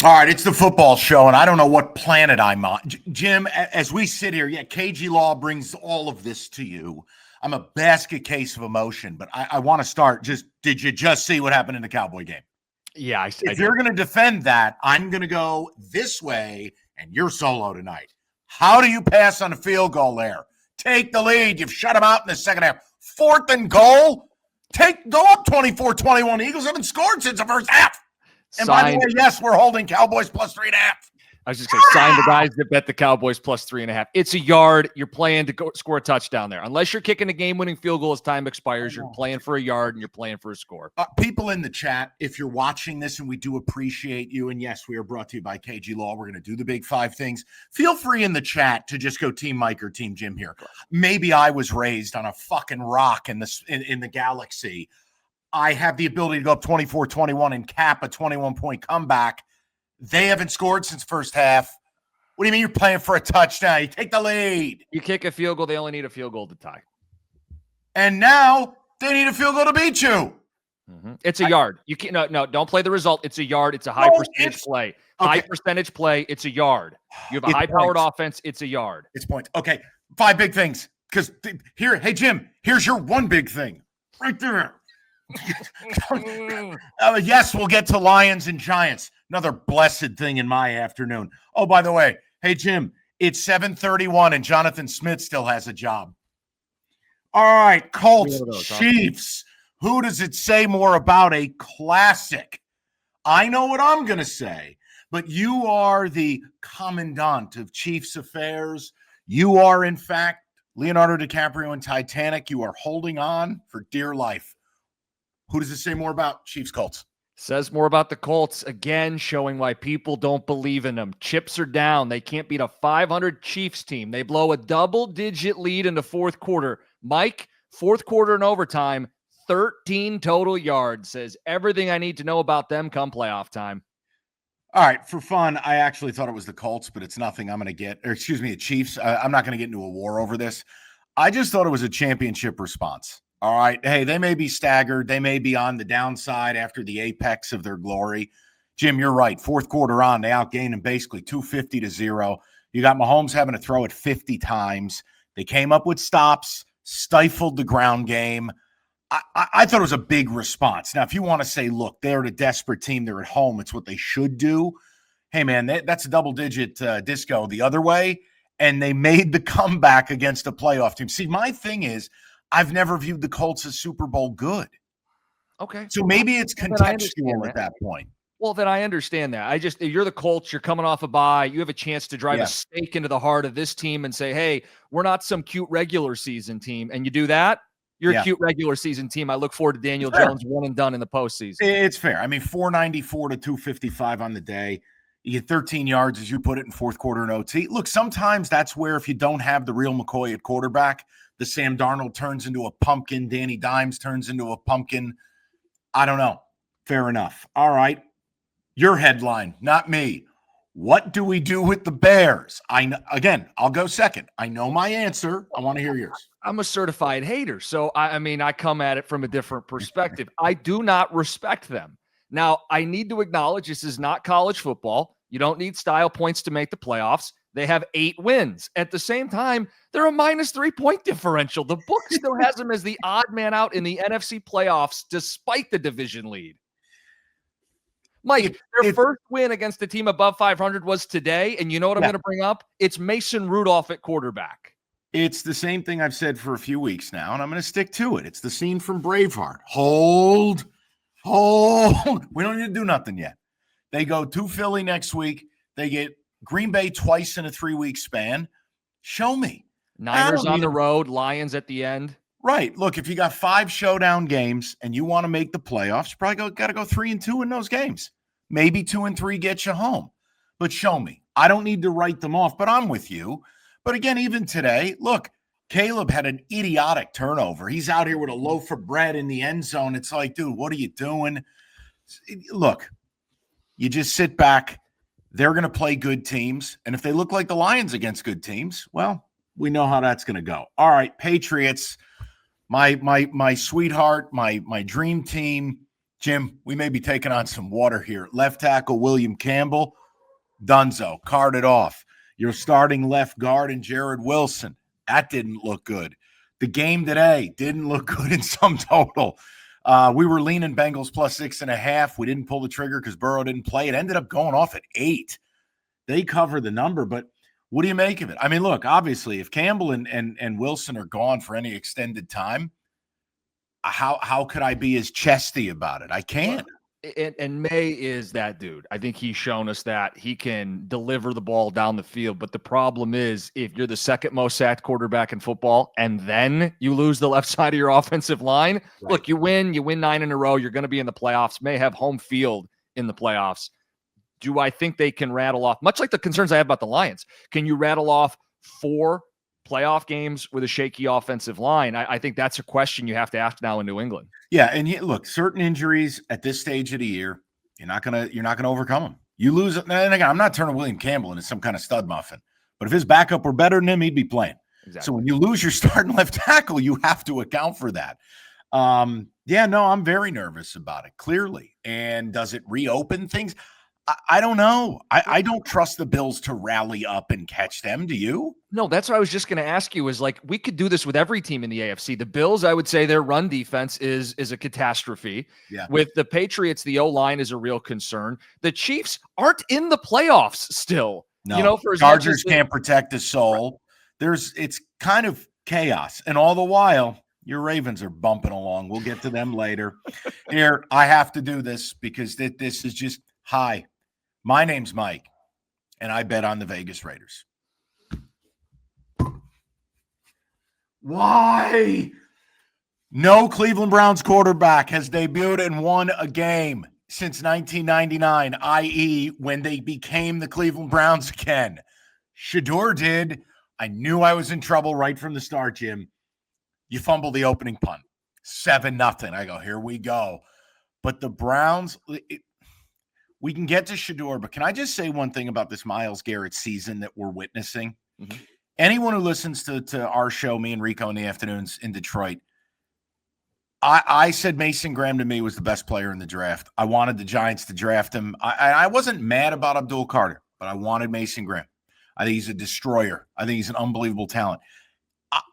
All right, it's the football show, and I don't know what planet I'm on. Jim, as we sit here, KG Law brings all of this to you. I'm a basket case of emotion, but I want to start. Did you just see what happened in the Cowboy game? Yeah, if you're going to defend that, I'm going to go this way, and you're solo tonight. How do you pass on a field goal there? Take the lead. You've shut them out in the second half. 4th and goal. Go up 24-21. Eagles haven't scored since the first half. And by the way, yes, we're holding Cowboys plus 3.5. I was just going to sign the guys that bet the Cowboys plus 3.5. It's a yard. You're playing to score a touchdown there. Unless you're kicking a game-winning field goal as time expires, you're playing for a yard and you're playing for a score. People in the chat, if you're watching this, and we do appreciate you, and yes, we are brought to you by KG Law. We're going to do the big 5 things. Feel free in the chat to just go Team Mike or Team Jim here. Maybe I was raised on a fucking rock in the galaxy. I have the ability to go up 24-21 and cap a 21-point comeback. They haven't scored since first half. What do you mean you're playing for a touchdown? You take the lead. You kick a field goal. They only need a field goal to tie. And now they need a field goal to beat you. Mm-hmm. It's a yard. You can't. No, don't play the result. It's a yard. It's a high percentage play. Okay. High percentage play. It's a yard. You have a high-powered offense. It's a yard. It's points. Okay, 5 big things. Because here, hey, Jim, here's your one big thing. Right there. Yes, we'll get to Lions and Giants. Another blessed thing in my afternoon. Oh, by the way, hey, Jim, it's 7:31 and Jonathan Smith still has a job. All right, Colts, Chiefs. Who does it say more about? A classic. I know what I'm going to say, but you are the commandant of Chiefs affairs. You are, in fact, Leonardo DiCaprio in Titanic. You are holding on for dear life. Who does it say more about? Chiefs, Colts. Says more about the Colts, again, showing why people don't believe in them. Chips are down. They can't beat a 500 Chiefs team. They blow a double-digit lead in the fourth quarter. Mike, fourth quarter and overtime, 13 total yards. Says everything I need to know about them come playoff time. All right, for fun, I actually thought it was the Colts, but it's nothing I'm going to get. The Chiefs. I'm not going to get into a war over this. I just thought it was a championship response. All right. Hey, they may be staggered. They may be on the downside after the apex of their glory. Jim, you're right. Fourth quarter on, they outgained them basically 250-0. You got Mahomes having to throw it 50 times. They came up with stops, stifled the ground game. I thought it was a big response. Now, if you want to say, look, they're a desperate team. They're at home. It's what they should do. Hey, man, that's a double-digit disco the other way, and they made the comeback against a playoff team. See, my thing is, I've never viewed the Colts as Super Bowl good. Okay. So maybe it's contextual at that point. Well, then I understand that. You're the Colts. You're coming off a bye. You have a chance to drive a stake into the heart of this team and say, hey, we're not some cute regular season team. And you do that, you're a cute regular season team. I look forward to Daniel Jones one and done in the postseason. It's fair. I mean, 494 to 255 on the day. You get 13 yards, as you put it, in fourth quarter and OT. Look, sometimes that's where if you don't have the real McCoy at quarterback, the Sam Darnold turns into a pumpkin. Danny Dimes turns into a pumpkin. I don't know. Fair enough. All right. Your headline, not me. What do we do with the Bears? I'll go second. I know my answer. I want to hear yours. I'm a certified hater. So, I come at it from a different perspective. I do not respect them. Now, I need to acknowledge this is not college football. You don't need style points to make the playoffs. They have 8 wins. At the same time, they're a minus 3-point differential. The book still has them as the odd man out in the NFC playoffs, despite the division lead. Mike, their first win against a team above 500 was today. And you know what I'm going to bring up? It's Mason Rudolph at quarterback. It's the same thing I've said for a few weeks now, and I'm going to stick to it. It's the scene from Braveheart. Hold. We don't need to do nothing yet. They go to Philly next week. They get Green Bay twice in a 3-week span. Show me. Niners on the road, Lions at the end. Right. Look, if you got 5 showdown games and you want to make the playoffs, you probably got to go 3-2 in those games. Maybe 2-3 get you home. But show me. I don't need to write them off, but I'm with you. But again, even today, look, Caleb had an idiotic turnover. He's out here with a loaf of bread in the end zone. It's like, dude, what are you doing? Look, you just sit back. They're going to play good teams. And if they look like the Lions against good teams, well, we know how that's going to go. All right, Patriots, my sweetheart, my dream team. Jim, we may be taking on some water here. Left tackle William Campbell, Dunzo, carted off. Your starting left guard and Jared Wilson. That didn't look good. The game today didn't look good in sum total. We were leaning Bengals plus 6.5. We didn't pull the trigger because Burrow didn't play. It ended up going off at 8. They cover the number, but what do you make of it? I mean, look, obviously, if Campbell and Wilson are gone for any extended time, how could I be as chesty about it? I can't. And May is that dude. I think he's shown us that he can deliver the ball down the field. But the problem is, if you're the second most sacked quarterback in football and then you lose the left side of your offensive line, right. Look, you win 9 in a row. You're going to be in the playoffs, may have home field in the playoffs. Do I think they can rattle off, much like the concerns I have about the Lions, can you rattle off 4 playoff games with a shaky offensive line? I think that's a question you have to ask now in New England. Yeah, and look, certain injuries at this stage of the year, you're not gonna overcome them. You lose it, and again, I'm not turning William Campbell into some kind of stud muffin, but if his backup were better than him, he'd be playing. Exactly. So when you lose your starting left tackle, you have to account for that. I'm very nervous about it, clearly. And does it reopen things? I don't know. I don't trust the Bills to rally up and catch them. Do you? No, that's what I was just going to ask you is, like, we could do this with every team in the AFC. The Bills, I would say their run defense is a catastrophe. Yeah. With the Patriots, the O-line is a real concern. The Chiefs aren't in the playoffs still. No, for Chargers can't protect a soul. Right. It's kind of chaos. And all the while, your Ravens are bumping along. We'll get to them later. Here, I have to do this because this is just, hi. My name's Mike, and I bet on the Vegas Raiders. Why? No Cleveland Browns quarterback has debuted and won a game since 1999, i.e. when they became the Cleveland Browns again. Shedeur did. I knew I was in trouble right from the start, Jim. You fumbled the opening punt. 7-0. I go, here we go. But the Browns... we can get to Shedeur, but can I just say one thing about this Myles Garrett season that we're witnessing? Mm-hmm. Anyone who listens to our show, me and Rico in the afternoons in Detroit, I said Mason Graham to me was the best player in the draft. I wanted the Giants to draft him. I wasn't mad about Abdul Carter, but I wanted Mason Graham. I think he's a destroyer. I think he's an unbelievable talent.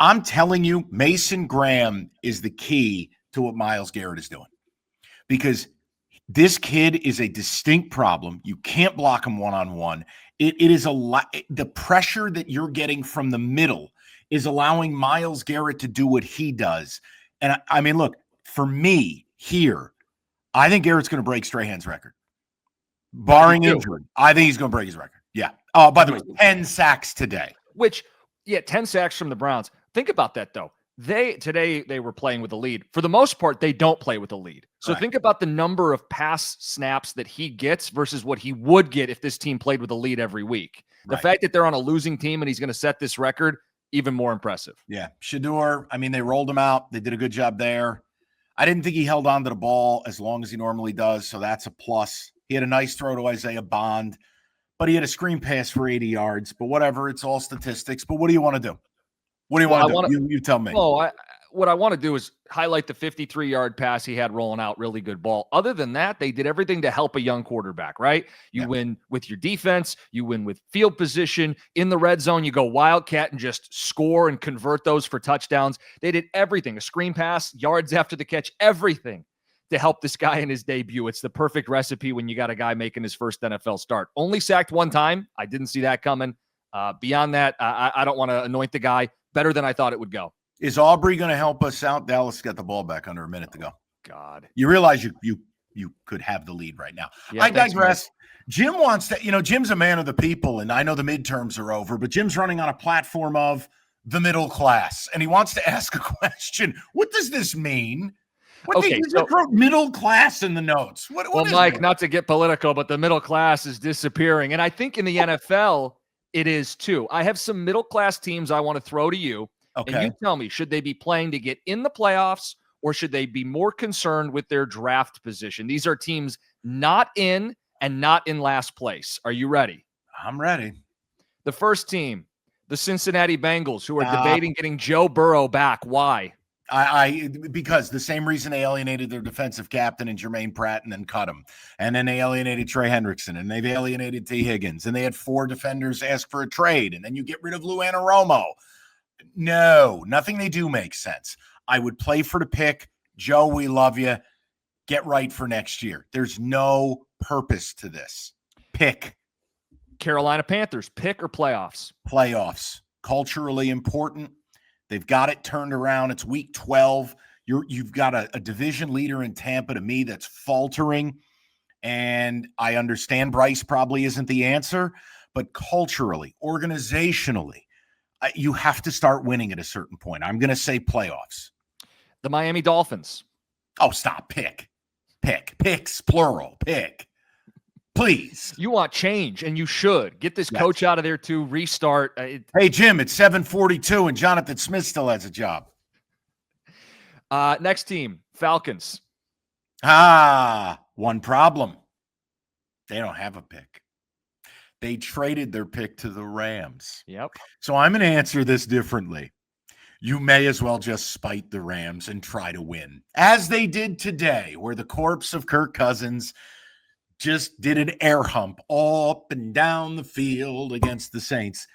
I'm telling you, Mason Graham is the key to what Myles Garrett is doing, because this kid is a distinct problem. You can't block him one-on-one. It is a lot. The pressure that you're getting from the middle is allowing Myles Garrett to do what he does. And I mean, look, for me here, I think Garrett's going to break Strahan's record. Barring injury, I think he's going to break his record. Yeah. Oh, by the way, 10 sacks today. 10 sacks from the Browns. Think about that, though. Today they were playing with a lead. For the most part, they don't play with a lead. So Think about the number of pass snaps that he gets versus what he would get if this team played with a lead every week. The fact that they're on a losing team and he's going to set this record, even more impressive. Yeah. Shedeur, I mean, they rolled him out. They did a good job there. I didn't think he held on to the ball as long as he normally does, so that's a plus. He had a nice throw to Isaiah Bond, but he had a screen pass for 80 yards. But whatever, it's all statistics. But what do you want to do? What do you want to do? You tell me. What I want to do is highlight the 53-yard pass he had rolling out. Really good ball. Other than that, they did everything to help a young quarterback, right? You win with your defense. You win with field position. In the red zone, you go wildcat and just score and convert those for touchdowns. They did everything. A screen pass, yards after the catch, everything to help this guy in his debut. It's the perfect recipe when you got a guy making his first NFL start. Only sacked one time. I didn't see that coming. Beyond that, I don't want to anoint the guy. Better than I thought it would go. Is Aubrey going to help us out? Dallas got the ball back under a minute to go. God. You realize you could have the lead right now. Yeah, I digress. Jim wants to, Jim's a man of the people, and I know the midterms are over, but Jim's running on a platform of the middle class, and he wants to ask a question. What does this mean? You wrote middle class in the notes. What Mike, that? Not to get political, but the middle class is disappearing. And I think in the NFL, it is too. I have some middle-class teams I want to throw to you. Okay. And you tell me, should they be playing to get in the playoffs, or should they be more concerned with their draft position? These are teams not in and not in last place. Are you ready? I'm ready. The first team, the Cincinnati Bengals, who are debating getting Joe Burrow back. Why? Because the same reason they alienated their defensive captain and Jermaine Pratt and then cut him. And then they alienated Trey Hendrickson and they've alienated T. Higgins. And they had 4 defenders ask for a trade. And then you get rid of Lou Anaromo. No, nothing they do makes sense. I would play for the pick. Joe, we love you. Get right for next year. There's no purpose to this. Pick. Carolina Panthers, pick or playoffs? Playoffs. Culturally important. They've got it turned around. It's week 12. You've got a division leader in Tampa, to me, that's faltering. And I understand Bryce probably isn't the answer, but culturally, organizationally, you have to start winning at a certain point. I'm going to say playoffs. The Miami Dolphins. Oh, stop. Pick. Picks, plural. Pick. Please. You want change, and you should. Get this coach out of there to restart. Hey, Jim, it's 7:42, and Jonathan Smith still has a job. Next team, Falcons. One problem. They don't have a pick. They traded their pick to the Rams. Yep. So I'm going to answer this differently. You may as well just spite the Rams and try to win, as they did today, where the corpse of Kirk Cousins just did an air hump all up and down the field against the Saints.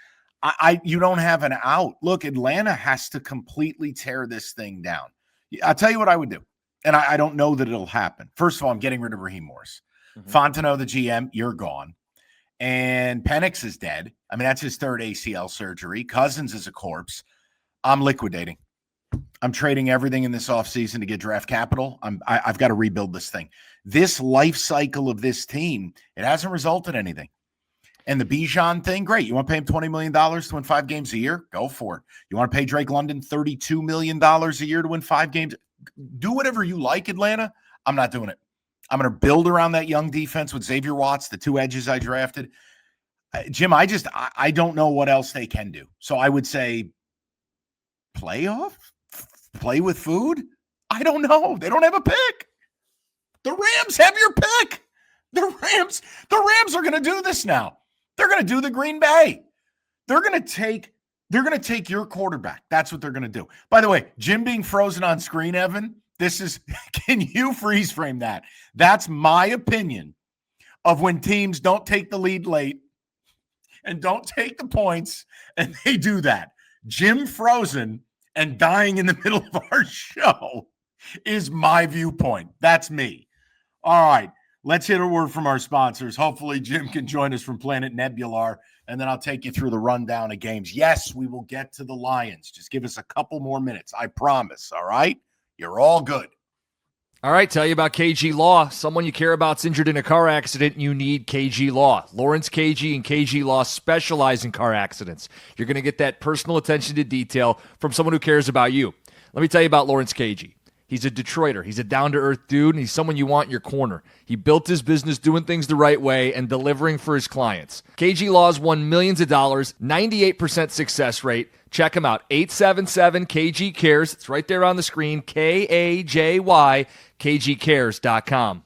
You don't have an out. Look, Atlanta has to completely tear this thing down. I'll tell you what I would do, and I don't know that it'll happen. First of all, I'm getting rid of Raheem Morris. Fontenot, the GM, you're gone. And Penix is dead. I mean, that's his 3rd ACL surgery. Cousins is a corpse. I'm liquidating. I'm trading everything in this offseason to get draft capital. I've got to rebuild this thing. This life cycle of this team, it hasn't resulted in anything. And the Bijan thing, great. You want to pay him $20 million to win 5 games a year? Go for it. You want to pay Drake London $32 million a year to win 5 games? Do whatever you like, Atlanta. I'm not doing it. I'm going to build around that young defense with Xavier Watts, the 2 edges I drafted. Jim, I don't know what else they can do. So I would say playoff? Play with food? I don't know. They don't have a pick. The Rams have your pick. The Rams are going to do this now. They're going to do the Green Bay. They're going to take your quarterback. That's what they're going to do. By the way, Jim being frozen on screen, Evan, can you freeze frame that? That's my opinion of when teams don't take the lead late and don't take the points, and they do that. Jim frozen and dying in the middle of our show is my viewpoint. That's me. All right, let's hit a word from our sponsors. Hopefully Jim can join us from Planet Nebular, and then I'll take you through the rundown of games. Yes, we will get to the Lions. Just give us a couple more minutes. I promise, all right? You're all good. All right, tell you about KG Law. Someone you care about's injured in a car accident, you need KG Law. Lawrence KG and KG Law specialize in car accidents. You're going to get that personal attention to detail from someone who cares about you. Let me tell you about Lawrence KG. He's a Detroiter. He's a down-to-earth dude, and he's someone you want in your corner. He built his business doing things the right way and delivering for his clients. KG Law's won millions of dollars, 98% success rate. Check him out, 877-KG Cares. It's right there on the screen, KAJY, KGCares.com.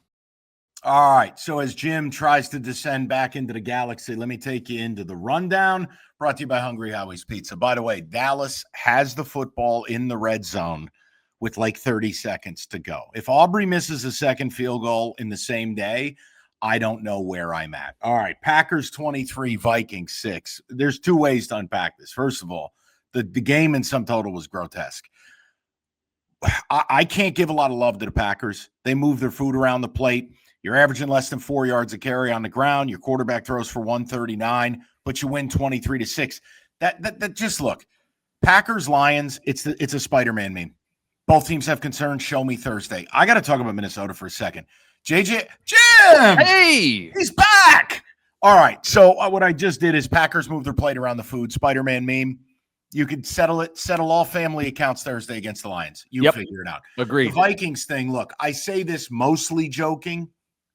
All right, so as Jim tries to descend back into the galaxy, let me take you into the rundown, brought to you by Hungry Howie's Pizza. By the way, Dallas has the football in the red zone with like 30 seconds to go. If Aubrey misses a second field goal in the same day, I don't know where I'm at. All right, Packers 23, Vikings 6. There's 2 ways to unpack this. First of all, the game in sum total was grotesque. I can't give a lot of love to the Packers. They move their food around the plate. You're averaging less than 4 yards a carry on the ground. Your quarterback throws for 139, but you win 23-6. That just look. Packers Lions. It's a Spider-Man meme. Both teams have concerns. Show me Thursday. I got to talk about Minnesota for a second. Jim, hey, he's back. All right. So what I just did is Packers move their plate around the food. Spider-Man meme. You could settle all family accounts Thursday against the Lions. You figure it out. Agreed. The Vikings thing. Look, I say this mostly joking.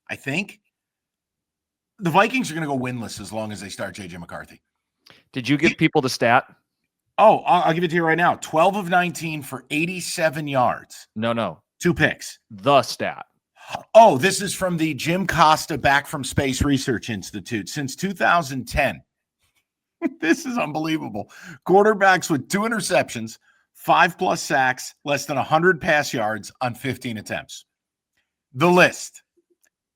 I think the Vikings are going to go winless as long as they start J.J. McCarthy. Did you give people the stat? Oh, I'll give it to you right now. 12 of 19 for 87 yards. No. 2 picks. The stat. Oh, this is from the Jim Costa Back from Space Research Institute. Since 2010, this is unbelievable. Quarterbacks with 2 interceptions, 5+ sacks, less than 100 pass yards on 15 attempts. The list: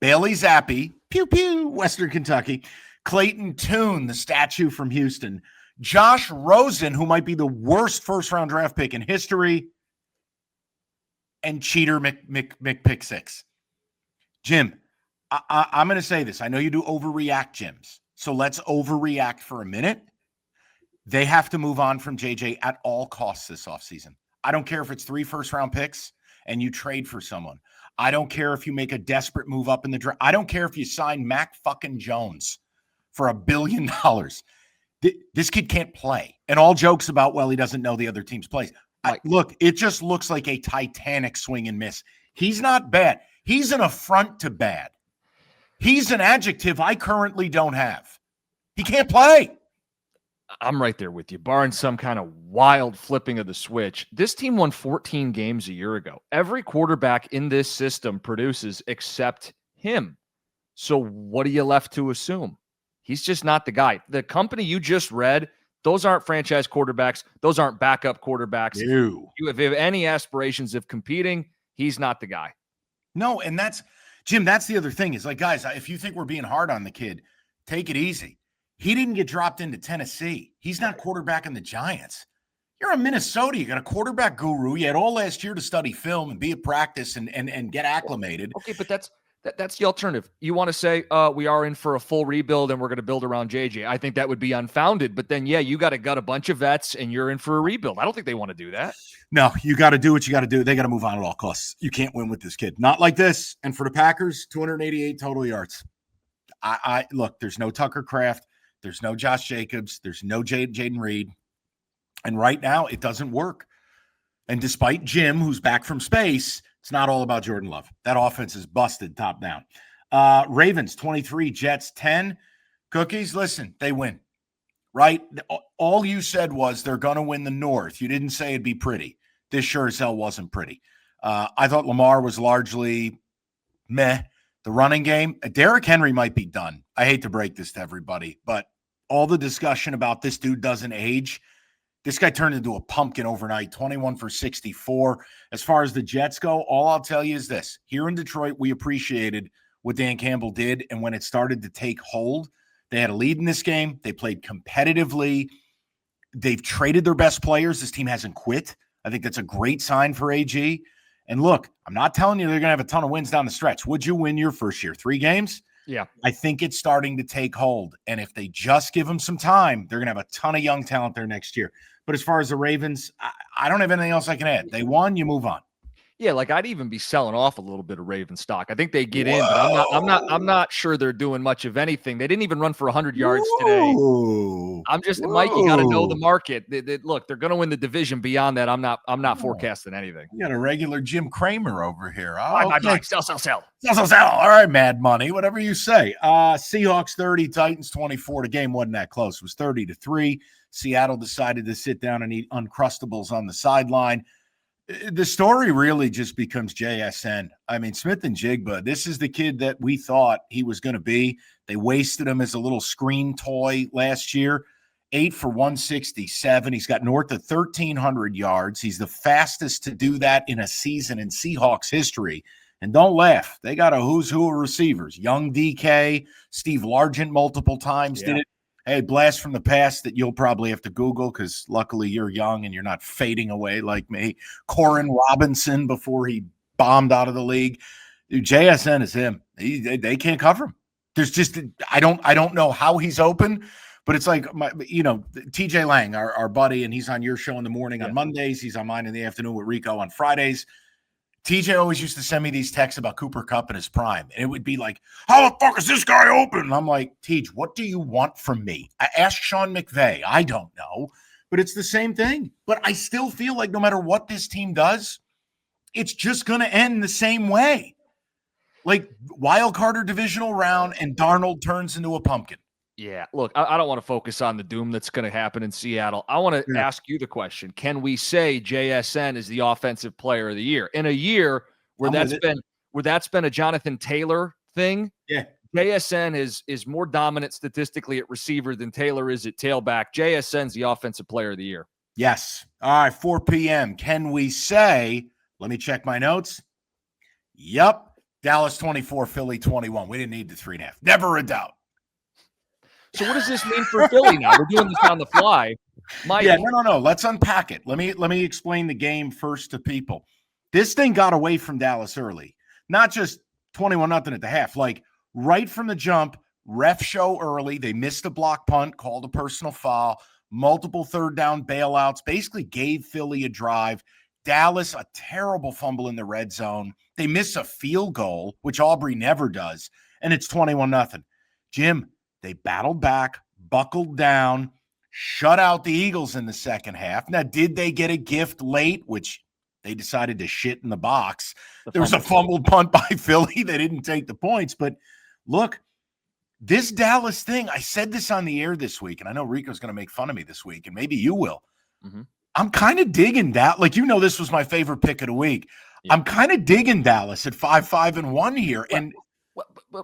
Bailey Zappi, pew pew, Western Kentucky; Clayton Tune, the statue from Houston; Josh Rosen, who might be the worst first-round draft pick in history; and Cheater McPick6. Jim, I'm going to say this. I know you do overreact, Jims. So let's overreact for a minute. They have to move on from JJ at all costs this offseason. I don't care if it's 3 first-round picks and you trade for someone. I don't care if you make a desperate move up in the draft. I don't care if you sign Mac fucking Jones for $1 billion. This kid can't play. And all jokes about, well, he doesn't know the other team's plays. Look, it just looks like a Titanic swing and miss. He's not bad. He's an affront to bad. He's an adjective I currently don't have. He can't play. I'm right there with you, barring some kind of wild flipping of the switch. This team won 14 games a year ago. Every quarterback in this system produces except him. So what are you left to assume? He's just not the guy. The company you just read, those aren't franchise quarterbacks. Those aren't backup quarterbacks. Ew. If you have any aspirations of competing, he's not the guy. No, and that's, Jim, that's the other thing is like, guys, if you think we're being hard on the kid, take it easy. He didn't get dropped into Tennessee. He's not quarterbacking the Giants. You're in Minnesota. You got a quarterback guru. You had all last year to study film and be at practice and get acclimated. Okay, but that's the alternative. You want to say we are in for a full rebuild and we're going to build around JJ. I think that would be unfounded. But then, yeah, you got to gut a bunch of vets and you're in for a rebuild. I don't think they want to do that. No, you got to do what you got to do. They got to move on at all costs. You can't win with this kid. Not like this. And for the Packers, 288 total yards. I look, there's no Tucker Kraft. There's no Josh Jacobs. There's no Jaden Reed. And right now, it doesn't work. And despite Jim, who's back from space, it's not all about Jordan Love. That offense is busted top down. Ravens, 23. Jets, 10. Cookies, listen, they win. Right? All you said was they're going to win the North. You didn't say it'd be pretty. This sure as hell wasn't pretty. I thought Lamar was largely meh. The running game, Derrick Henry might be done. I hate to break this to everybody, but all the discussion about this dude doesn't age. This guy turned into a pumpkin overnight, 21 for 64. As far as the Jets go, all I'll tell you is this. Here in Detroit, we appreciated what Dan Campbell did, and when it started to take hold, they had a lead in this game. They played competitively. They've traded their best players. This team hasn't quit. I think that's a great sign for AG. And look, I'm not telling you they're going to have a ton of wins down the stretch. Would you win your first year? 3 games? Yeah. I think it's starting to take hold. And if they just give them some time, they're going to have a ton of young talent there next year. But as far as the Ravens, I don't have anything else I can add. They won, you move on. Yeah, like I'd even be selling off a little bit of Raven stock. I think they get in, but I'm not sure they're doing much of anything. They didn't even run for 100 yards today. I'm just Mike, you got to know the market. Look, they're going to win the division. Beyond that, I'm not forecasting anything. You got a regular Jim Kramer over here. Okay. Sell. All right, Mad Money, whatever you say. Seahawks 30, Titans 24. The game wasn't that close. It was 30-3. Seattle decided to sit down and eat Uncrustables on the sideline. The story really just becomes JSN. I mean, Smith and Jigba, this is the kid that we thought he was going to be. They wasted him as a little screen toy last year. 8 for 167. He's got north of 1,300 yards. He's the fastest to do that in a season in Seahawks history. And don't laugh. They got a who's who of receivers. Young DK, Steve Largent multiple times did it. Hey, blast from the past that you'll probably have to Google because luckily you're young and you're not fading away like me. Corin Robinson before he bombed out of the league. Dude, JSN is him. They can't cover him. There's just I don't know how he's open, but it's like TJ Lang, our buddy, and he's on your show in the morning on Mondays. He's on mine in the afternoon with Rico on Fridays. TJ always used to send me these texts about Cooper Kupp in his prime. And it would be like, how the fuck is this guy open? And I'm like, TJ, what do you want from me? I asked Sean McVay. I don't know. But it's the same thing. But I still feel like no matter what this team does, it's just going to end the same way. Like wild card or divisional round and Darnold turns into a pumpkin. Yeah, look, I don't want to focus on the doom that's going to happen in Seattle. I want to ask you the question. Can we say JSN is the offensive player of the year? In a year where that's been a Jonathan Taylor thing, JSN is more dominant statistically at receiver than Taylor is at tailback. JSN's the offensive player of the year. Yes. All right, 4 p.m. Can we say, let me check my notes. Yep. Dallas 24, Philly 21. We didn't need the 3.5. Never a doubt. So what does this mean for Philly now? We're doing this on the fly. Mike. Yeah, no. Let's unpack it. Let me explain the game first to people. This thing got away from Dallas early. Not just 21-0 at the half. Like right from the jump, ref show early. They missed a block punt, called a personal foul, multiple third down bailouts, basically gave Philly a drive. Dallas, a terrible fumble in the red zone. They miss a field goal, which Aubrey never does, and it's 21-0. Jim, they battled back, buckled down, shut out the Eagles in the second half. Now, did they get a gift late, which they decided to shit in the box? There was a fumbled punt by Philly. They didn't take the points. But look, this Dallas thing, I said this on the air this week, and I know Rico's going to make fun of me this week, and maybe you will. Mm-hmm. I'm kind of digging that. Like, this was my favorite pick of the week. Yeah. I'm kind of digging Dallas at 5-5-1 here. And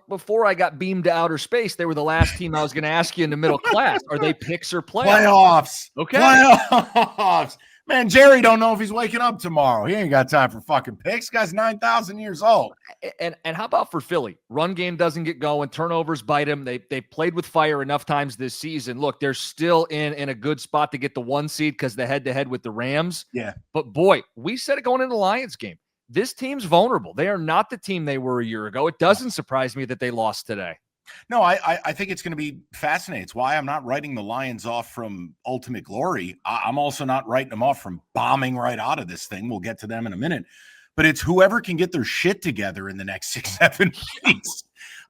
before I got beamed to outer space, they were the last team I was going to ask you in the middle class. Are they picks or playoffs? Okay. Playoffs. Man, Jerry don't know if he's waking up tomorrow. He ain't got time for fucking picks. Guy's 9,000 years old. And how about for Philly? Run game doesn't get going. Turnovers bite them. They played with fire enough times this season. Look, they're still in a good spot to get the 1 seed because the head-to-head with the Rams. Yeah. But, boy, we said it going into the Lions game. This team's vulnerable. They are not the team they were a year ago. It doesn't surprise me that they lost today. No, I think it's going to be fascinating. It's why I'm not writing the Lions off from ultimate glory. I'm also not writing them off from bombing right out of this thing. We'll get to them in a minute. But it's whoever can get their shit together in the next 6-7 weeks.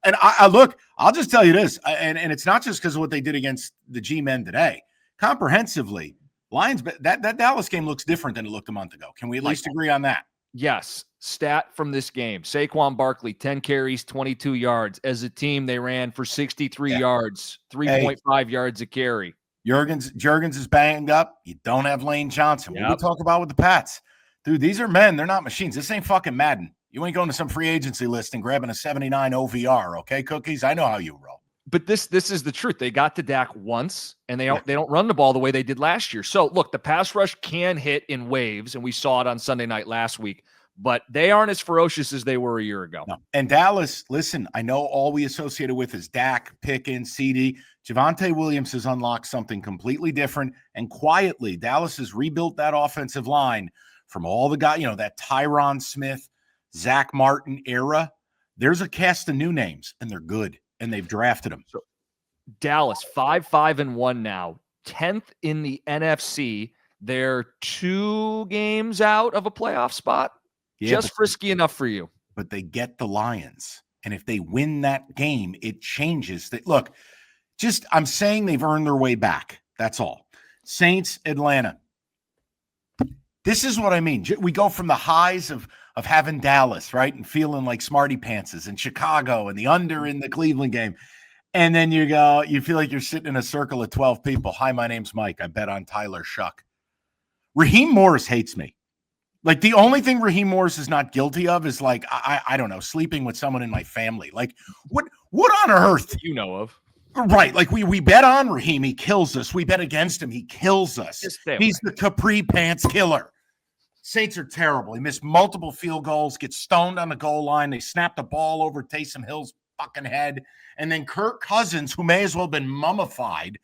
And I look, I'll just tell you this, and it's not just because of what they did against the G-men today. Comprehensively, Lions, that Dallas game looks different than it looked a month ago. Can we at least agree on that? Yes. Stat from this game. Saquon Barkley, 10 carries, 22 yards. As a team, they ran for 63 yards, 3.5 yards a carry. Juergens is banged up. You don't have Lane Johnson. What do we talk about with the Pats? Dude, these are men. They're not machines. This ain't fucking Madden. You ain't going to some free agency list and grabbing a 79 OVR, okay, Cookies? I know how you roll. But this is the truth. They got to Dak once, and they don't run the ball the way they did last year. So, look, the pass rush can hit in waves, and we saw it on Sunday night last week. But they aren't as ferocious as they were a year ago. No. And Dallas, listen, I know all we associated with is Dak, Pickens, CD. Javonte Williams has unlocked something completely different. And quietly, Dallas has rebuilt that offensive line from all the guys, that Tyron Smith, Zach Martin era. There's a cast of new names, and they're good, and they've drafted them. So Dallas, 5-5-1 now, 10th in the NFC. They're 2 games out of a playoff spot. Yeah, just frisky enough for you. But they get the Lions. And if they win that game, it changes. Look, I'm saying they've earned their way back. That's all. Saints, Atlanta. This is what I mean. We go from the highs of having Dallas, right, and feeling like smarty pantses, and Chicago and the under in the Cleveland game. And then you feel like you're sitting in a circle of 12 people. Hi, my name's Mike. I bet on Tyler Shuck. Raheem Morris hates me. Like, the only thing Raheem Morris is not guilty of is, like, I don't know, sleeping with someone in my family. Like, what on earth? You know of. Right. Like, we bet on Raheem. He kills us. We bet against him. He kills us. He's the capri pants killer. Saints are terrible. He missed multiple field goals, gets stoned on the goal line. They snap the ball over Taysom Hill's fucking head. And then Kirk Cousins, who may as well have been mummified,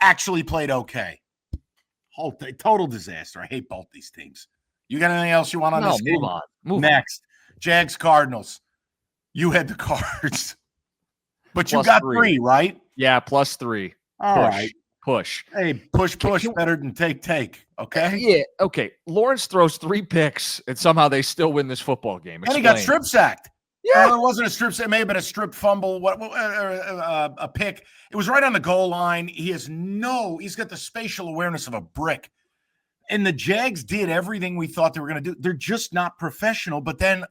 actually played okay. Total disaster. I hate both these teams. You got anything else you want on this game? Move on. Next. Jags, Cardinals. You had the Cards. But plus you got 3, right? Yeah, plus 3. All right. Push. Hey, push better than take, okay? Yeah, okay. Lawrence throws 3 picks, and somehow they still win this football game. And he got strip sacked. Yeah. Well, it wasn't a strip sack. It may have been a strip fumble, a pick. It was right on the goal line. He's got the spatial awareness of a brick. And the Jags did everything we thought they were going to do. They're just not professional, but then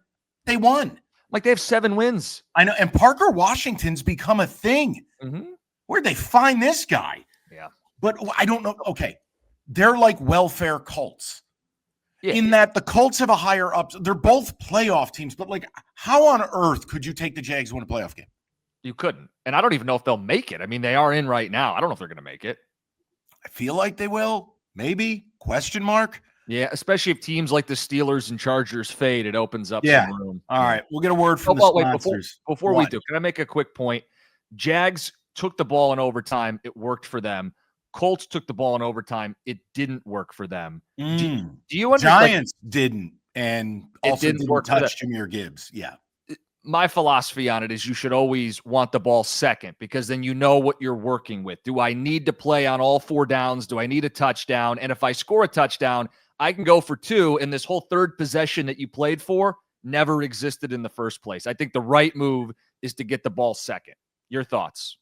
they won. Like, they have 7 wins. I know. And Parker Washington's become a thing. Mm-hmm. Where'd they find this guy? Yeah. But I don't know. Okay. They're like welfare Colts. Yeah. In that the Colts have a higher up. They're both playoff teams, but like, how on earth could you take the Jags to win a playoff game? You couldn't. And I don't even know if they'll make it. I mean, they are in right now. I don't know if they're going to make it. I feel like they will. Maybe? Question mark? Yeah, especially if teams like the Steelers and Chargers fade, it opens up Yeah. some room. All right. We'll get a word from the Wait, sponsors. before we do, can I make a quick point? Jags took the ball in overtime. It worked for them. Colts took the ball in overtime. It didn't work for them. Do you understand? Giants didn't, and It also didn't work for touch Jahmyr Gibbs. Yeah. My philosophy on it is you should always want the ball second, because then you know what you're working with. Do I need to play on all 4 downs? Do I need a touchdown? And if I score a touchdown, I can go for 2, and this whole third possession that you played for never existed in the first place. I think the right move is to get the ball second. Your thoughts?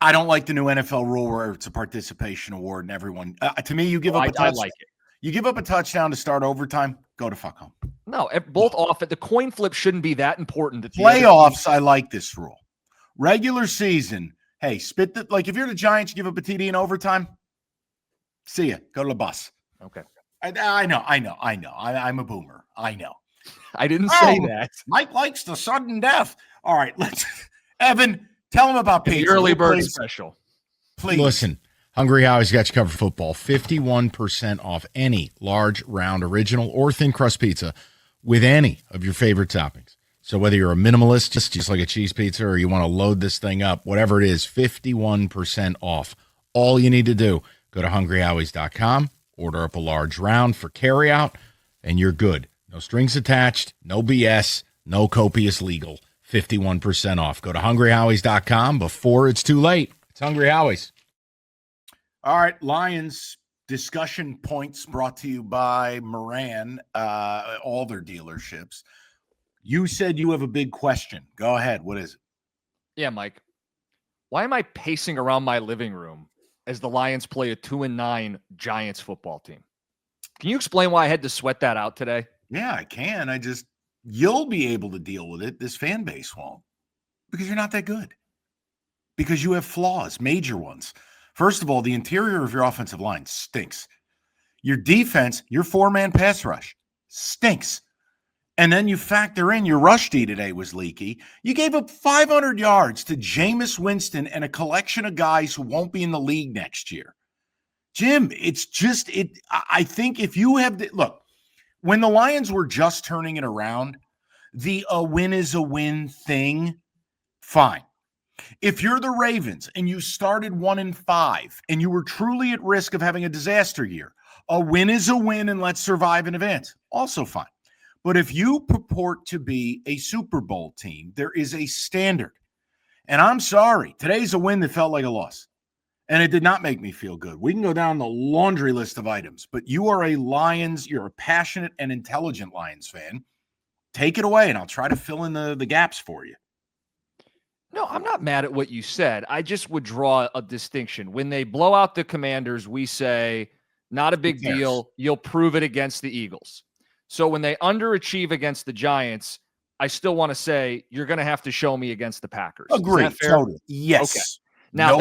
I don't like the new NFL rule where it's a participation award and everyone. To me, you give up a touchdown. I like it. You give up a touchdown to start overtime. Go to fuck home. No, both off it. The coin flip shouldn't be that important. Playoffs, I like this rule. Regular season, hey, if you're the Giants, you give up a TD in overtime. See ya. Go to the bus. Okay. I know. I'm a boomer. I know. I didn't say that. Mike likes the sudden death. All right, Evan, tell him about the early bird special. Please. Listen, Hungry Howie's got you covered for football. 51% off any large, round, original, or thin crust pizza with any of your favorite toppings. So whether you're a minimalist, just like a cheese pizza, or you want to load this thing up, whatever it is, 51% off. All you need to do, go to hungryhowies.com, order up a large round for carryout, and you're good. No strings attached, no BS, no copious legal. 51% off. Go to hungryhowies.com before it's too late. It's Hungry Howie's. All right, Lions discussion points brought to you by Moran, all their dealerships. You said you have a big question. Go ahead. What is it? Yeah, Mike. Why am I pacing around my living room as the Lions play a 2-9 Giants football team? Can you explain why I had to sweat that out today? Yeah, I can. You'll be able to deal with it. This fan base won't, because you're not that good. Because you have flaws, major ones. First of all, the interior of your offensive line stinks. Your defense, your 4-man pass rush stinks. And then you factor in your rush D today was leaky. You gave up 500 yards to Jameis Winston and a collection of guys who won't be in the league next year. Jim, I think if you have look, when the Lions were just turning it around, the a win is a win thing, fine. If you're the Ravens and you started 1-5 and you were truly at risk of having a disaster year, a win is a win and let's survive in advance. Also fine. But if you purport to be a Super Bowl team, there is a standard. And I'm sorry, today's a win that felt like a loss. And it did not make me feel good. We can go down the laundry list of items, but you are you're a passionate and intelligent Lions fan. Take it away and I'll try to fill in the gaps for you. No, I'm not mad at what you said. I just would draw a distinction. When they blow out the Commanders, we say, not a big deal. You'll prove it against the Eagles. So when they underachieve against the Giants, I still want to say, you're going to have to show me against the Packers. Agreed. Totally. Yes. Okay. Now,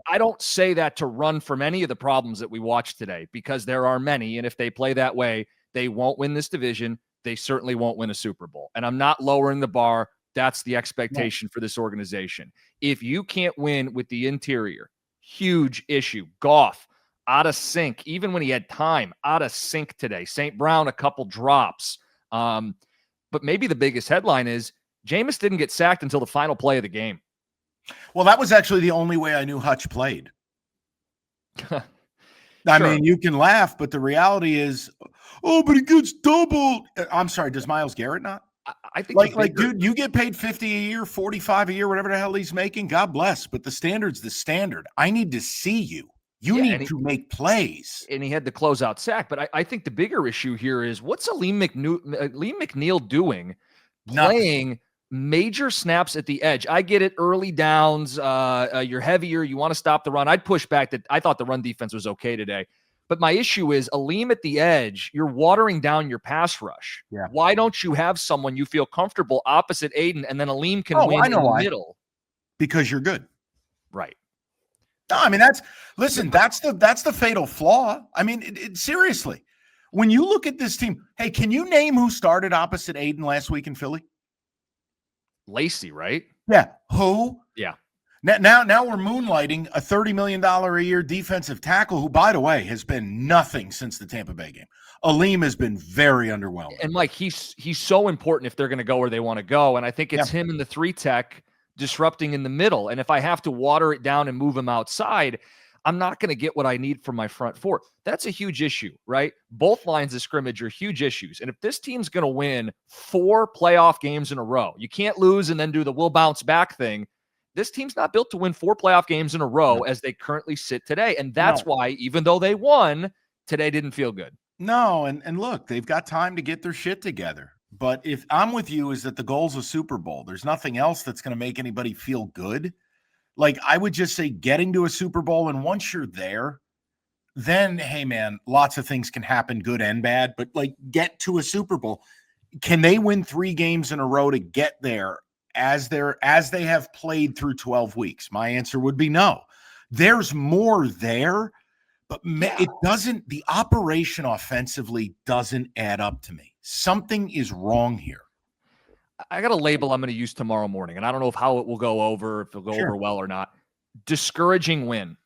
I don't say that to run from any of the problems that we watched today, because there are many. And if they play that way, they won't win this division. They certainly won't win a Super Bowl. And I'm not lowering the bar. That's the expectation for this organization. If you can't win with the interior, huge issue. Goff, out of sync, even when he had time, out of sync today. St. Brown, a couple drops. But maybe the biggest headline is Jameis didn't get sacked until the final play of the game. Well, that was actually the only way I knew Hutch played. I mean, you can laugh, but the reality is, but he gets doubled. I'm sorry, does Myles Garrett not? I think dude, you get paid 50 a year, 45 a year, whatever the hell he's making. God bless. But the standard's the standard. I need to see you. You need to make plays. And he had the closeout sack. But I think the bigger issue here is, what's Aleem McNeil doing playing major snaps at the edge? I get it, early downs, you're heavier, you want to stop the run. I'd push back that I thought the run defense was okay today. But my issue is, Aleem at the edge, you're watering down your pass rush. Yeah. Why don't you have someone you feel comfortable opposite Aiden, and then Aleem can win in the middle? Because you're good. Right. No, I mean, that's the fatal flaw. I mean, seriously, when you look at this team, hey, can you name who started opposite Aiden last week in Philly? Lacey, right? Yeah. Who? Yeah. Now we're moonlighting a $30 million a year defensive tackle who, by the way, has been nothing since the Tampa Bay game. Aleem has been very underwhelming. And Mike, he's so important if they're going to go where they want to go. And I think it's him and the 3-tech disrupting in the middle. And if I have to water it down and move him outside, I'm not going to get what I need from my front four. That's a huge issue, right? Both lines of scrimmage are huge issues. And if this team's going to win 4 playoff games in a row, you can't lose and then do the we'll bounce back thing. This team's not built to win 4 playoff games in a row as they currently sit today. And that's why, even though they won, today didn't feel good. No, and look, they've got time to get their shit together. But if I'm with you, is that the goal's a Super Bowl. There's nothing else that's going to make anybody feel good. Like, I would just say getting to a Super Bowl, and once you're there, then, hey, man, lots of things can happen, good and bad, but, like, get to a Super Bowl. Can they win 3 games in a row to get there as they have played through 12 weeks? My answer would be no. There's more there, but it doesn't – the operation offensively doesn't add up to me. Something is wrong here. I got a label I'm going to use tomorrow morning, and I don't know how it will go over, if it'll go over well or not. Discouraging win.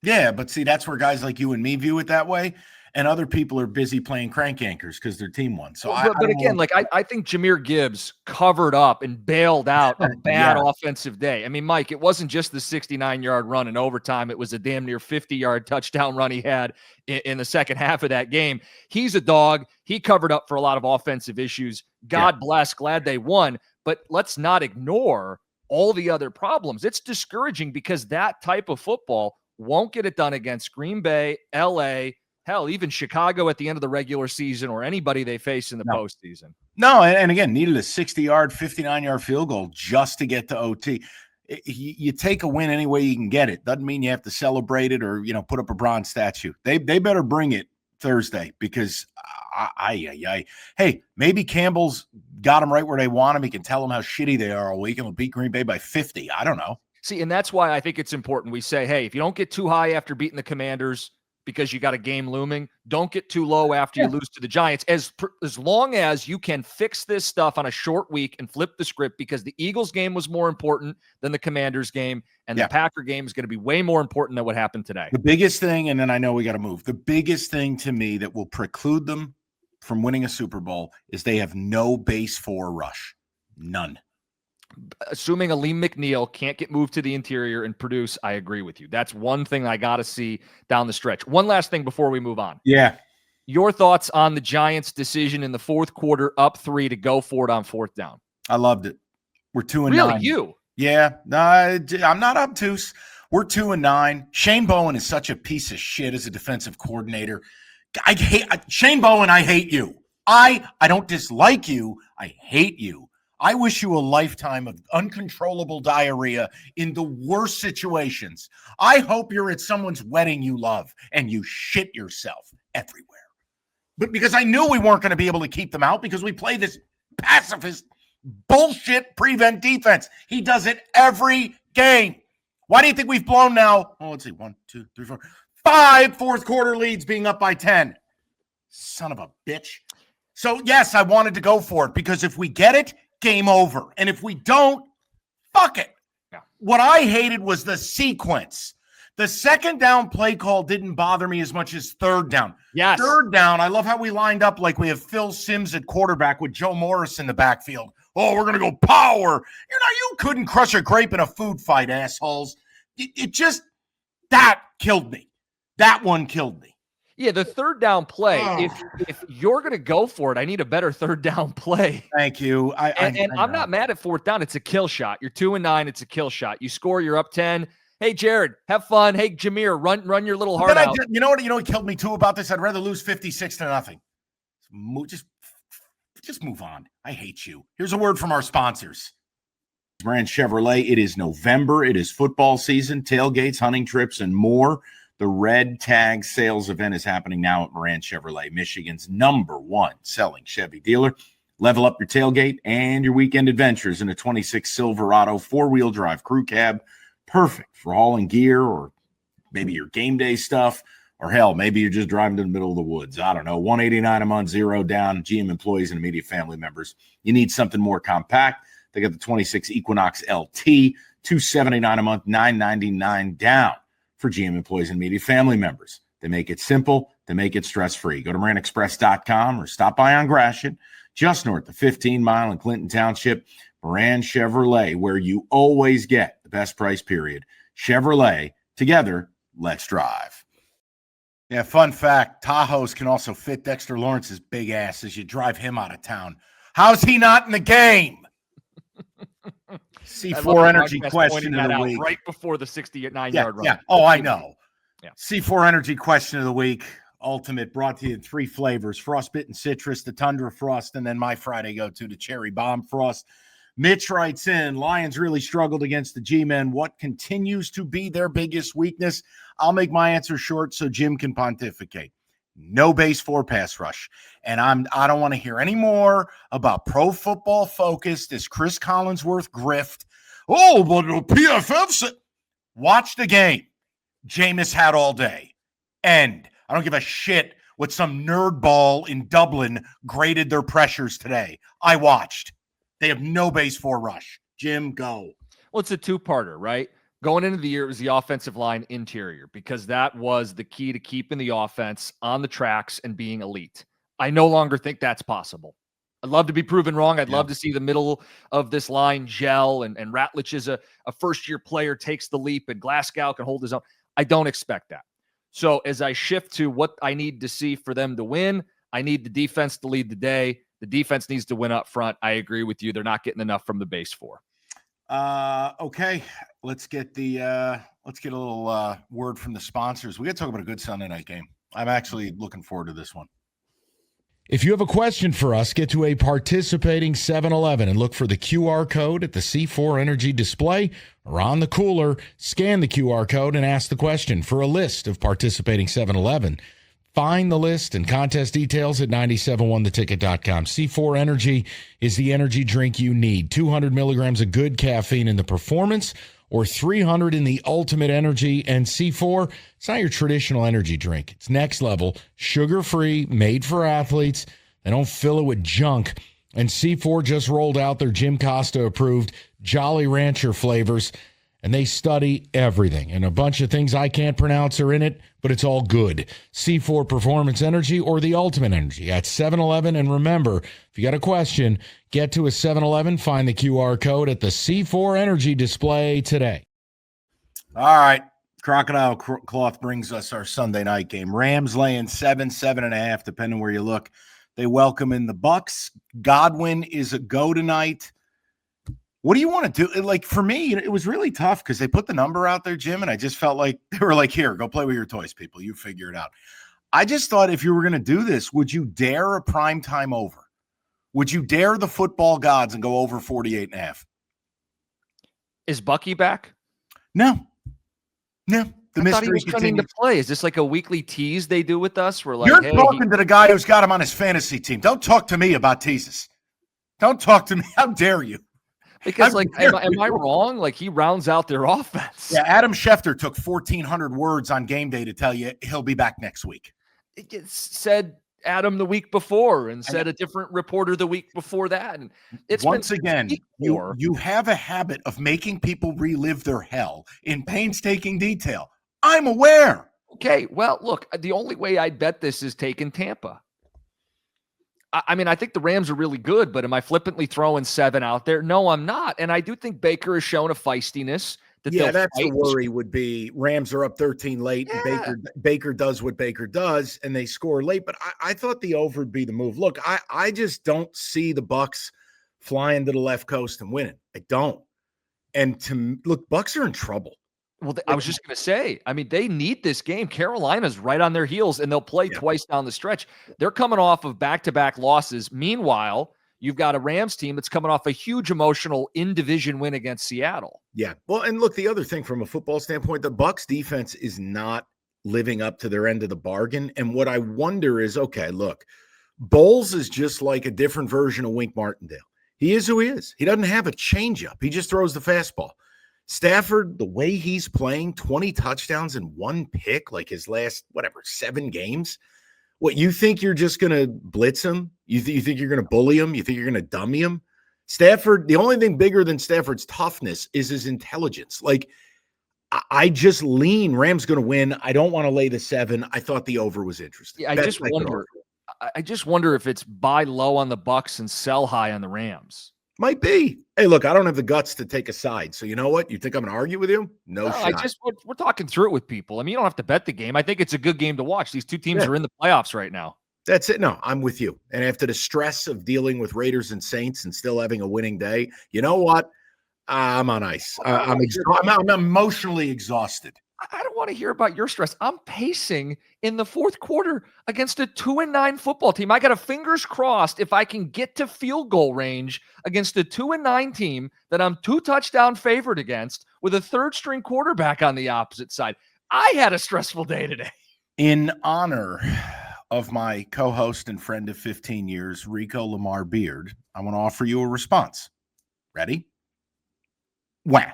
Yeah, but see, that's where guys like you and me view it that way, and other people are busy playing crank anchors because their team won. So, but again, like I think Jahmyr Gibbs covered up and bailed out a bad offensive day. I mean, Mike, it wasn't just the 69-yard run in overtime. It was a damn near 50-yard touchdown run he had in the second half of that game. He's a dog. He covered up for a lot of offensive issues. God bless, glad they won. But let's not ignore all the other problems. It's discouraging because that type of football won't get it done against Green Bay, LA, hell, even Chicago at the end of the regular season or anybody they face in the postseason. No, and again, needed a 60-yard, 59-yard field goal just to get to OT. You take a win any way you can get it. Doesn't mean you have to celebrate it or, put up a bronze statue. They better bring it Thursday because hey, maybe Campbell's got them right where they want them. He can tell them how shitty they are all week and will beat Green Bay by 50. I don't know. See, and that's why I think it's important. We say, hey, if you don't get too high after beating the Commanders because you got a game looming, don't get too low after you lose to the Giants. As long as you can fix this stuff on a short week and flip the script, because the Eagles game was more important than the Commanders game, and the Packer game is going to be way more important than what happened today. The biggest thing, and then I know we got to move, the biggest thing to me that will preclude them from winning a Super Bowl is they have no base 4 rush. None. Assuming Aleem McNeil can't get moved to the interior and produce, I agree with you. That's one thing I got to see down the stretch. One last thing before we move on. Yeah. Your thoughts on the Giants' decision in the fourth quarter, up 3 to go for it on 4th down? I loved it. We're 2-9. Really, you? Yeah. No, I'm not obtuse. We're 2-9. Shane Bowen is such a piece of shit as a defensive coordinator. I hate Shane Bowen. I hate you. I don't dislike you. I hate you. I wish you a lifetime of uncontrollable diarrhea in the worst situations. I hope you're at someone's wedding you love and you shit yourself everywhere. But because I knew we weren't going to be able to keep them out because we play this pacifist bullshit prevent defense. He does it every game. Why do you think we've blown now? Oh, let's see. 1, 2, 3, 4, 5 fourth quarter leads being up by 10. Son of a bitch. So, yes, I wanted to go for it because if we get it, game over. And if we don't, fuck it. Yeah. What I hated was the sequence. The second down play call didn't bother me as much as third down. Yes. Third down, I love how we lined up like we have Phil Simms at quarterback with Joe Morris in the backfield. Oh, we're going to go power. You couldn't crush a grape in a food fight, assholes. It just, that killed me. That one killed me. Yeah, the third down play, if you're going to go for it, I need a better third down play. Thank you. I'm not mad at 4th down. It's a kill shot. You're 2-9. It's a kill shot. You score, you're up 10. Hey, Jared, have fun. Hey, Jahmyr, run your little heart out. You know what killed me too about this? I'd rather lose 56-0. Just move on. I hate you. Here's a word from our sponsors. Brand Chevrolet. It is November. It is football season, tailgates, hunting trips, and more. The Red Tag sales event is happening now at Moran Chevrolet, Michigan's #1 selling Chevy dealer. Level up your tailgate and your weekend adventures in a 26 Silverado 4-wheel drive crew cab. Perfect for hauling gear or maybe your game day stuff, or hell, maybe you're just driving to the middle of the woods. I don't know. $189 a month, 0 down, GM employees and immediate family members. You need something more compact. They got the 26 Equinox LT, $279 a month, $999 down for GM employees and immediate family members. They make it simple. They make it stress-free. Go to MoranExpress.com or stop by on Gratiot, just north of 15 Mile in Clinton Township. Moran Chevrolet, where you always get the best price, period. Chevrolet, together, let's drive. Yeah, fun fact, Tahoes can also fit Dexter Lawrence's big ass as you drive him out of town. How's he not in the game? C4 Energy question of the week. Right before the 69-yard run. Yeah. Oh, I know. Yeah. C4 Energy question of the week. Ultimate, brought to you in 3 flavors: frostbitten citrus, the tundra frost, and then my Friday go-to, the cherry bomb frost. Mitch writes in, Lions really struggled against the G-men. What continues to be their biggest weakness? I'll make my answer short so Jim can pontificate. No base 4 pass rush. And I don't want to hear any more about Pro Football Focus, this Chris Collinsworth grift. Oh, but the PFF said. Watch the game Jameis had all day. End. I don't give a shit what some nerd ball in Dublin graded their pressures today. I watched. They have no base 4 rush. Jim, go. Well, it's a two-parter, right? Going into the year, it was the offensive line interior because that was the key to keeping the offense on the tracks and being elite. I no longer think that's possible. I'd love to be proven wrong. I'd love to see the middle of this line gel and Ratlich is a first-year player, takes the leap, and Glasgow can hold his own. I don't expect that. So as I shift to what I need to see for them to win, I need the defense to lead the day. The defense needs to win up front. I agree with you. They're not getting enough from the base 4. Okay. Let's get a little word from the sponsors. We got to talk about a good Sunday night game. I'm actually looking forward to this one. If you have a question for us, get to a participating 7-Eleven and look for the QR code at the C4 Energy display or on the cooler. Scan the QR code and ask the question. For a list of participating 7-Eleven, find the list and contest details at 971theticket.com. C4 Energy is the energy drink you need. 200 milligrams of good caffeine in the performance or 300 in the ultimate energy. And C4, it's not your traditional energy drink. It's next level, sugar-free, made for athletes. They don't fill it with junk. And C4 just rolled out their Jim Costa approved Jolly Rancher flavors. And they study everything. And a bunch of things I can't pronounce are in it, but it's all good. C4 Performance Energy or the Ultimate Energy at 7-Eleven. And remember, if you got a question, get to a 7-Eleven, find the QR code at the C4 Energy display today. All right. Crocodile Cloth brings us our Sunday night game. Rams laying 7.5, depending where you look. They welcome in the Bucks. Godwin is a go tonight. What do you want to do? Like, for me, it was really tough because they put the number out there, Jim, and I just felt like they were like, here, go play with your toys, people. You figure it out. I just thought if you were going to do this, would you dare a primetime over? Would you dare the football gods and go over 48.5? Is Bucky back? No. The I thought he was mystery coming to continues. play. Is this like a weekly tease they do with us? We're like, You're hey, talking to the guy who's got him on his fantasy team. Don't talk to me about teases. Don't talk to me. How dare you? because like, am I wrong? Like he rounds out their offense. Yeah, Adam Schefter took 1,400 words on game day to tell you he'll be back next week. It gets said Adam the week before and said a different reporter the week before that. And it's once again, you have a habit of making people relive their hell in painstaking detail. I'm aware. Okay, well, look, the only way I'd bet this is taking Tampa. I mean, I think the Rams are really good, but am I flippantly throwing 7 out there? No, I'm not. And I do think Baker has shown a feistiness. That's the worry would be Rams are up 13 late and Baker does what Baker does and they score late. But I thought the over would be the move. Look, I just don't see the Bucks flying to the left coast and winning. I don't. And look, Bucks are in trouble. Well, I was just going to say, I mean, they need this game. Carolina's right on their heels, and they'll play twice down the stretch. They're coming off of back-to-back losses. Meanwhile, you've got a Rams team that's coming off a huge emotional in-division win against Seattle. Yeah. Well, and look, the other thing from a football standpoint, the Bucs defense is not living up to their end of the bargain. And what I wonder is, okay, look, Bowles is just like a different version of Wink Martindale. He is who he is. He doesn't have a changeup. He just throws the fastball. Stafford, the way he's playing, 20 touchdowns and 1 pick, like his last, 7 games. What, you think you're just going to blitz him? You think you're going to bully him? You think you're going to dummy him? Stafford, the only thing bigger than Stafford's toughness is his intelligence. Like, I just lean Rams going to win. I don't want to lay the 7. I thought the over was interesting. Yeah, I just wonder if it's buy low on the Bucks and sell high on the Rams. Might be. Hey, look, I don't have the guts to take a side. So you know what? You think I'm going to argue with you? No shot. We're talking through it with people. I mean, you don't have to bet the game. I think it's a good game to watch. These two teams are in the playoffs right now. That's it. No, I'm with you. And after the stress of dealing with Raiders and Saints and still having a winning day, you know what? I'm on ice. I'm emotionally exhausted. I don't want to hear about your stress. I'm pacing in the fourth quarter against a 2-9 football team. I got a fingers crossed if I can get to field goal range against a 2-9 team that I'm 2 touchdown favored against with a third string quarterback on the opposite side. I had a stressful day today. In honor of my co-host and friend of 15 years, Rico Lamar Beard, I want to offer you a response. Ready? Wah.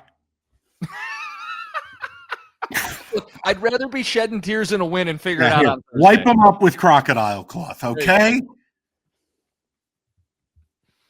I'd rather be shedding tears in a win and figure it out on Thursday. Wipe them up with crocodile cloth, okay?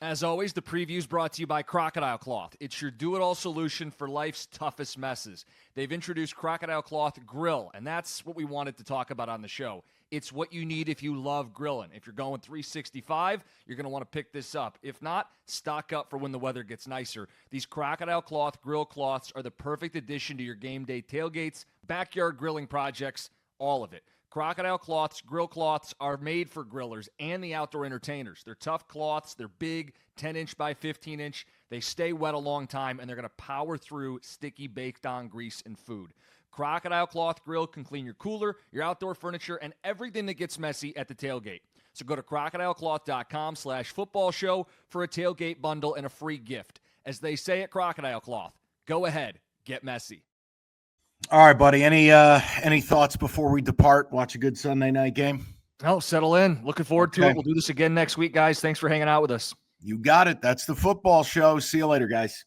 As always, the preview is brought to you by Crocodile Cloth. It's your do-it-all solution for life's toughest messes. They've introduced Crocodile Cloth Grill, and that's what we wanted to talk about on the show. It's what you need if you love grilling. If you're going 365, you're going to want to pick this up. If not, stock up for when the weather gets nicer. These Crocodile Cloth grill cloths are the perfect addition to your game day tailgates, backyard grilling projects, all of it. Crocodile Cloths grill cloths are made for grillers and the outdoor entertainers. They're tough cloths. They're big, 10-inch by 15-inch. They stay wet a long time, and they're going to power through sticky baked-on grease and food. Crocodile Cloth Grill can clean your cooler, your outdoor furniture, and everything that gets messy at the tailgate. So go to crocodilecloth.com/football show for a tailgate bundle and a free gift. As they say at Crocodile Cloth, go ahead, get messy. All right, buddy. Any thoughts before we depart? Watch a good Sunday night game? Oh, settle in. Looking forward to it. We'll do this again next week, guys. Thanks for hanging out with us. You got it. That's the football show. See you later, guys.